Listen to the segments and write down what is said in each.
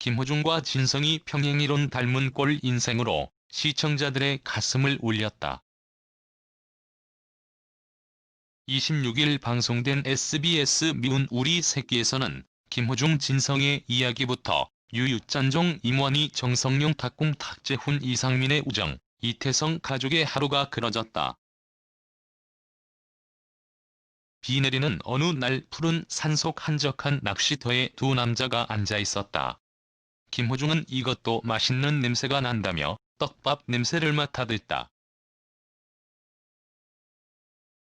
김호중과 진성이 평행이론 닮은 꼴 인생으로 시청자들의 가슴을 울렸다. 26일 방송된 SBS 미운 우리 새끼에서는 김호중 진성의 이야기부터 유유짠종 임원희 정성용 탁궁 탁재훈 이상민의 우정, 이태성 가족의 하루가 그려졌다. 비 내리는 어느 날 푸른 산속 한적한 낚시터에 두 남자가 앉아 있었다. 김호중은 이것도 맛있는 냄새가 난다며 떡밥 냄새를 맡아댔다.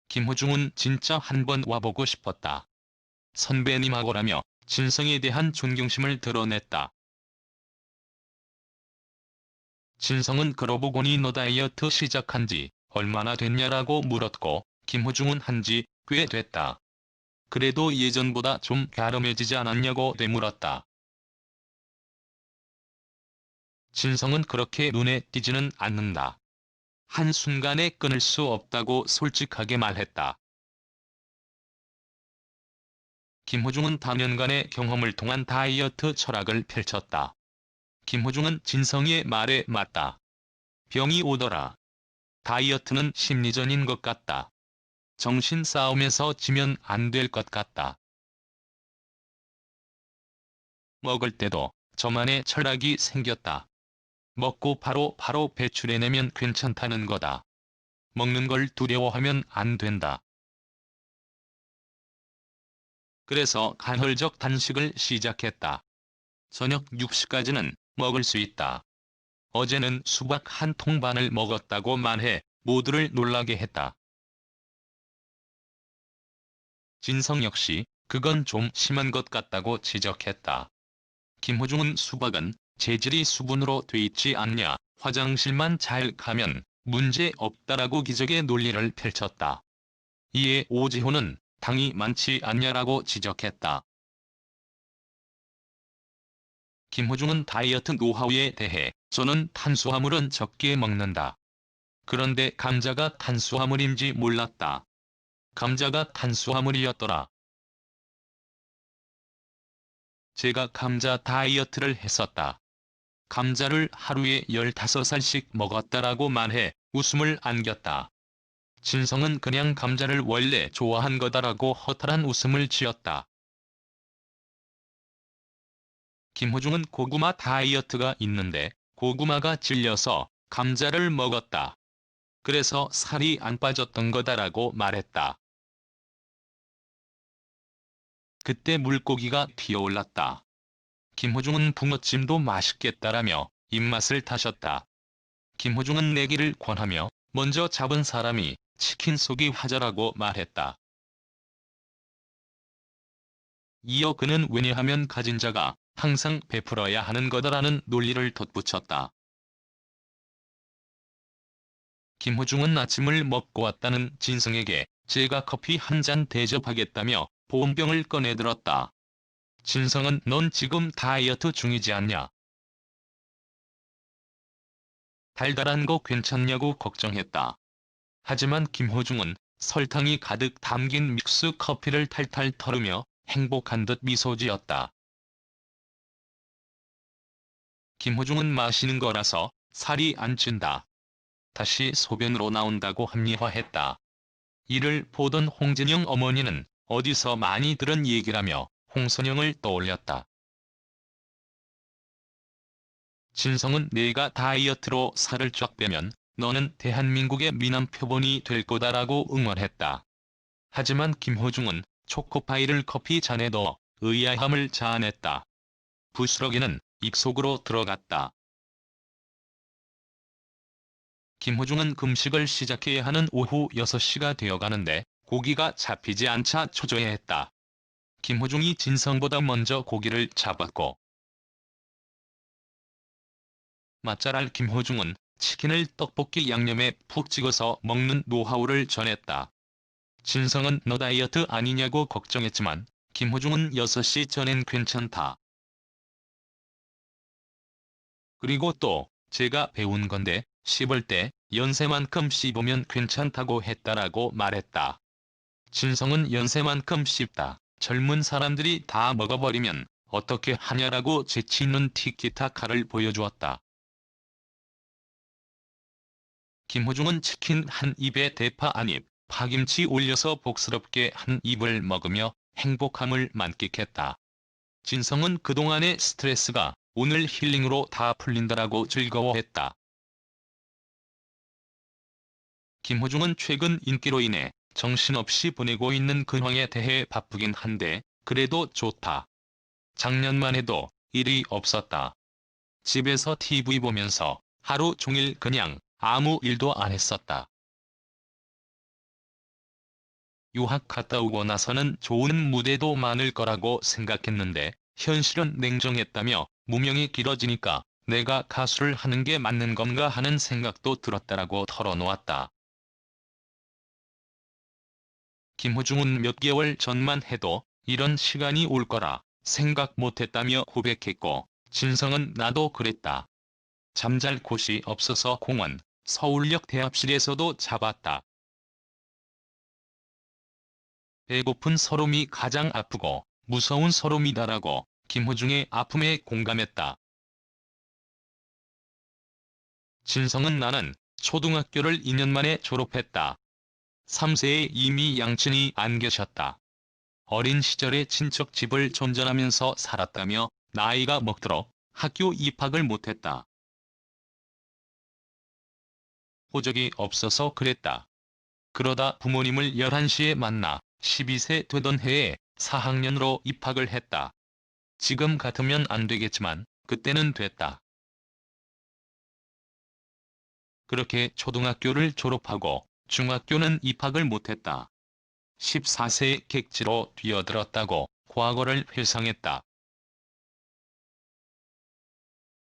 김호중은 진짜 한번 와보고 싶었다. 선배님하고라며 진성에 대한 존경심을 드러냈다. 진성은 그러고 보니 너 다이어트 시작한 지 얼마나 됐냐라고 물었고 김호중은 한지 꽤 됐다. 그래도 예전보다 좀 갸름해지지 않았냐고 되물었다. 진성은 그렇게 눈에 띄지는 않는다. 한순간에 끊을 수 없다고 솔직하게 말했다. 김호중은 다년간의 경험을 통한 다이어트 철학을 펼쳤다. 김호중은 진성의 말에 맞다. 병이 오더라. 다이어트는 심리전인 것 같다. 정신 싸움에서 지면 안 될 것 같다. 먹을 때도 저만의 철학이 생겼다. 먹고 바로 배출해내면 괜찮다는 거다. 먹는 걸 두려워하면 안 된다. 그래서 간헐적 단식을 시작했다. 저녁 6시까지는 먹을 수 있다. 어제는 수박 한 통 반을 먹었다고 말해 모두를 놀라게 했다. 진성 역시 그건 좀 심한 것 같다고 지적했다. 김호중은 수박은 재질이 수분으로 돼 있지 않냐, 화장실만 잘 가면 문제 없다라고 기적의 논리를 펼쳤다. 이에 오지호는 당이 많지 않냐라고 지적했다. 김호중은 다이어트 노하우에 대해 저는 탄수화물은 적게 먹는다. 그런데 감자가 탄수화물인지 몰랐다. 감자가 탄수화물이었더라. 제가 감자 다이어트를 했었다. 감자를 하루에 15알씩 먹었다라고 말해 웃음을 안겼다. 진성은 그냥 감자를 원래 좋아한 거다라고 허탈한 웃음을 지었다. 김호중은 고구마 다이어트가 있는데 고구마가 질려서 감자를 먹었다. 그래서 살이 안 빠졌던 거다라고 말했다. 그때 물고기가 튀어올랐다. 김호중은 붕어찜도 맛있겠다라며 입맛을 다셨다. 김호중은 내기를 권하며 먼저 잡은 사람이 치킨 속이 화자라고 말했다. 이어 그는 왜냐하면 가진 자가 항상 베풀어야 하는 거다라는 논리를 덧붙였다. 김호중은 아침을 먹고 왔다는 진성에게 제가 커피 한 잔 대접하겠다며 보온병을 꺼내들었다. 진성은 넌 지금 다이어트 중이지 않냐? 달달한 거 괜찮냐고 걱정했다. 하지만 김호중은 설탕이 가득 담긴 믹스 커피를 탈탈 털으며 행복한 듯 미소 지었다. 김호중은 마시는 거라서 살이 안 찐다. 다시 소변으로 나온다고 합리화했다. 이를 보던 홍진영 어머니는 어디서 많이 들은 얘기라며 홍선영을 떠올렸다. 진성은 내가 다이어트로 살을 쫙 빼면 너는 대한민국의 미남 표본이 될 거다라고 응원했다. 하지만 김호중은 초코파이를 커피 잔에 넣어 의아함을 자아냈다. 부스러기는 입속으로 들어갔다. 김호중은 금식을 시작해야 하는 오후 6시가 되어가는데 고기가 잡히지 않자 초조해했다. 김호중이 진성보다 먼저 고기를 잡았고 맛잘알 김호중은 치킨을 떡볶이 양념에 푹 찍어서 먹는 노하우를 전했다. 진성은 너 다이어트 아니냐고 걱정했지만 김호중은 6시 전엔 괜찮다. 그리고 또 제가 배운 건데 씹을 때 연세만큼 씹으면 괜찮다고 했다라고 말했다. 진성은 연세만큼 씹다. 젊은 사람들이 다 먹어버리면 어떻게 하냐라고 재치 있는 티키타카를 보여주었다. 김호중은 치킨 한 입에 대파 한 입, 파김치 올려서 복스럽게 한 입을 먹으며 행복함을 만끽했다. 진성은 그동안의 스트레스가 오늘 힐링으로 다 풀린다라고 즐거워했다. 김호중은 최근 인기로 인해 정신없이 보내고 있는 근황에 대해 바쁘긴 한데 그래도 좋다. 작년만 해도 일이 없었다. 집에서 TV 보면서 하루 종일 그냥 아무 일도 안 했었다. 유학 갔다 오고 나서는 좋은 무대도 많을 거라고 생각했는데 현실은 냉정했다며 무명이 길어지니까 내가 가수를 하는 게 맞는 건가 하는 생각도 들었다라고 털어놓았다. 김호중은 몇 개월 전만 해도 이런 시간이 올 거라 생각 못했다며 고백했고, 진성은 나도 그랬다. 잠잘 곳이 없어서 공원, 서울역 대합실에서도 잡았다. 배고픈 서름이 가장 아프고 무서운 서름이다라고 김호중의 아픔에 공감했다. 진성은 나는 초등학교를 2년 만에 졸업했다. 3세에 이미 양친이 안 계셨다. 어린 시절에 친척 집을 전전하면서 살았다며 나이가 먹도록 학교 입학을 못했다. 호적이 없어서 그랬다. 그러다 부모님을 11시에 만나 12세 되던 해에 4학년으로 입학을 했다. 지금 같으면 안 되겠지만 그때는 됐다. 그렇게 초등학교를 졸업하고 중학교는 입학을 못했다. 14세에 객지로 뛰어들었다고 과거를 회상했다.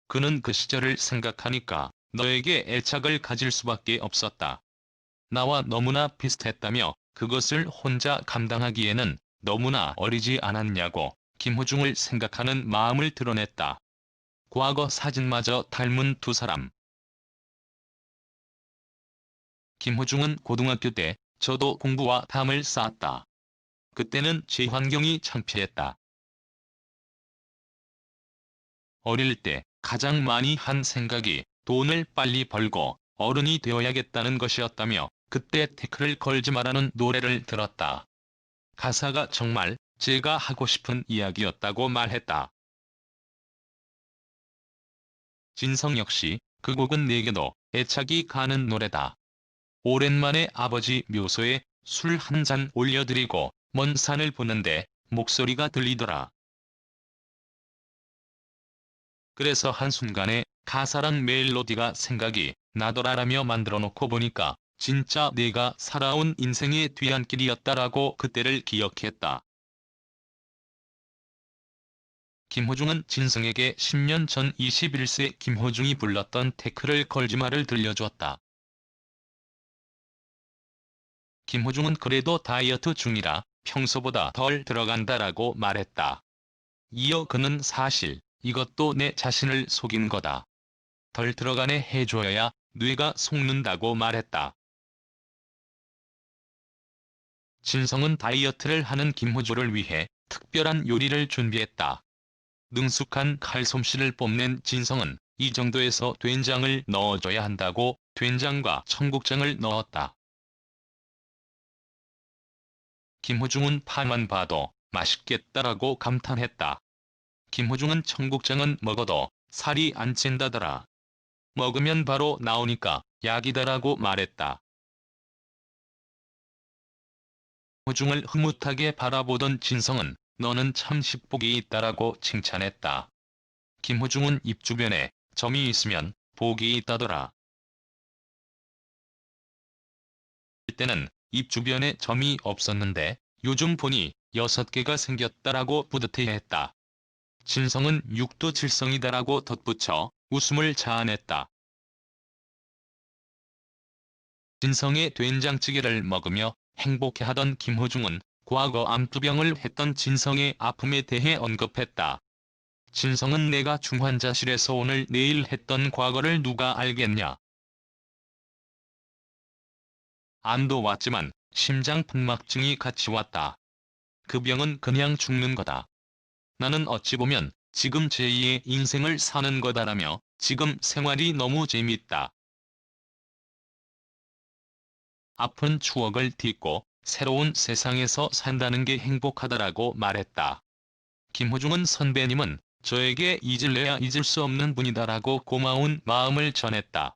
그는 그 시절을 생각하니까 너에게 애착을 가질 수밖에 없었다. 나와 너무나 비슷했다며 그것을 혼자 감당하기에는 너무나 어리지 않았냐고 김호중을 생각하는 마음을 드러냈다. 과거 사진마저 닮은 두 사람. 김호중은 고등학교 때 저도 공부와 담을 쌓았다. 그때는 제 환경이 창피했다. 어릴 때 가장 많이 한 생각이 돈을 빨리 벌고 어른이 되어야겠다는 것이었다며 그때 태클을 걸지 말라는 노래를 들었다. 가사가 정말 제가 하고 싶은 이야기였다고 말했다. 진성 역시 그 곡은 내게도 애착이 가는 노래다. 오랜만에 아버지 묘소에 술 한 잔 올려드리고 먼 산을 보는데 목소리가 들리더라. 그래서 한순간에 가사랑 멜로디가 생각이 나더라라며 만들어놓고 보니까 진짜 내가 살아온 인생의 뒤안길이었다라고 그때를 기억했다. 김호중은 진성에게 10년 전 21세 김호중이 불렀던 태클을 걸지 마를 들려주었다. 김호중은 그래도 다이어트 중이라 평소보다 덜 들어간다라고 말했다. 이어 그는 사실 이것도 내 자신을 속인 거다. 덜 들어가네 해줘야 뇌가 속는다고 말했다. 진성은 다이어트를 하는 김호중을 위해 특별한 요리를 준비했다. 능숙한 칼솜씨를 뽐낸 진성은 이 정도에서 된장을 넣어줘야 한다고 된장과 청국장을 넣었다. 김호중은 파만 봐도 맛있겠다라고 감탄했다. 김호중은 청국장은 먹어도 살이 안 찐다더라. 먹으면 바로 나오니까 약이다라고 말했다. 호중을 흐뭇하게 바라보던 진성은 너는 참 식복이 있다라고 칭찬했다. 김호중은 입 주변에 점이 있으면 복이 있다더라. 그때는 입 주변에 점이 없었는데 요즘 보니 6개가 생겼다라고 뿌듯해했다. 진성은 육두칠성이다라고 덧붙여 웃음을 자아냈다. 진성의 된장찌개를 먹으며 행복해하던 김호중은 과거 암투병을 했던 진성의 아픔에 대해 언급했다. 진성은 내가 중환자실에서 오늘 내일 했던 과거를 누가 알겠냐. 암도 왔지만 심장풍막증이 같이 왔다. 그 병은 그냥 죽는 거다. 나는 어찌 보면 지금 제2의 인생을 사는 거다라며 지금 생활이 너무 재밌다. 아픈 추억을 딛고 새로운 세상에서 산다는 게 행복하다라고 말했다. 김호중은 선배님은 저에게 잊을래야 잊을 수 없는 분이다라고 고마운 마음을 전했다.